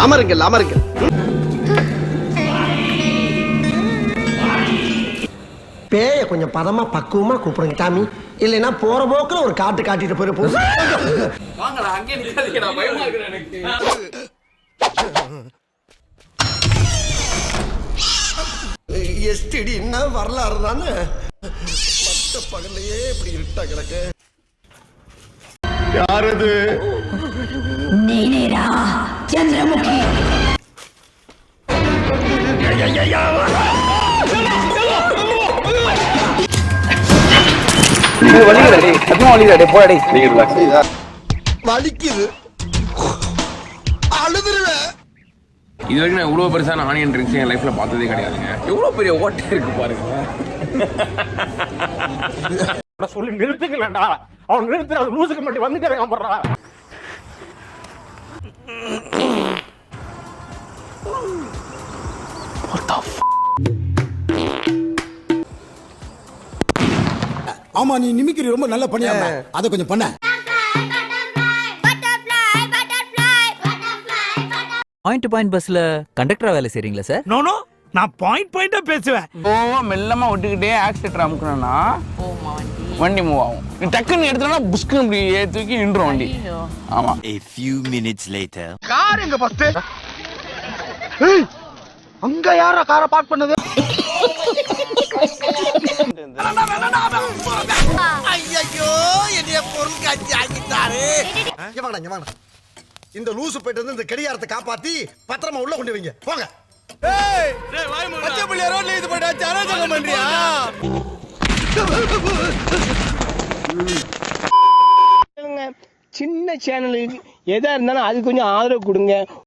அமருங்கள் அமருங்கள். பேய கொஞ்சம் பதமா பக்குவமா கூப்பிடுங்க சாமி. இல்லைன்னா போற போக்குல ஒரு காட்டு காட்டிட்டு போயிரு. எஸ்டிடி என்ன வரலாறு தானே. மத்த பகல்லையே இப்படி இருட்டா கிடக்கு. யாரது? நீனேடா சந்திரமுகி. வலிக்குது, அழுதுருவேன். இது வரைக்கும் நான் இவ்வளோ பெருசான ஆனியன் ட்ரிங்க்ஸ் என் லைஃப்ல பார்த்ததே கிடையாதுங்க. எவ்வளோ பெரிய ஓட்டை இருக்கு பாருங்க. சொல்லி நிறுத்துக்கலடா, அவன் நிறுத்துற லூசுக்கு மட்டும் வந்துக்கிறேன் போடுறா. ஆமா, நீ நிமிக்கிரி ரொம்ப நல்லா பண்ணியாம அதை கொஞ்சம் பண்ண. பாயிண்ட் டு பாயிண்ட் பஸ்ல கண்டக்டரா வேலை செய்றீங்களா சார்? நோ நோ, நான் பாயிண்டா பேசுவேன். மெல்லமா விட்டுக்கிட்டே ஆக்சிலேட்டர் அமுக்கணும்னா வண்டி மூவ் ஆகும். நீ டக்குன்னு எடுத்தனா புஸ்க்கு இப்படி தூக்கி நின்றும் வண்டி. ஆமா. A few minutes later. Car எங்க ஃபர்ஸ்ட்? அங்க யாரா காரை பார்க் பண்ணது? ஐயோ, என்னைய பொருள் காட்சி ஆகிட்டாரு. வாங்க வாங்க. இந்த லூசு போயிட்டு வந்து இந்த கடியாரத்தை காப்பாத்தி பத்திரமா உள்ள கொண்டு வைங்க. போங்க. ஏய், பச்சை புள்ளிய ரோட்ல இது போயிட்டு அராஜகம் பண்றியா? சின்ன சேனலுக்கு எதா இருந்தாலும் அது கொஞ்சம் ஆதரவு கொடுங்க.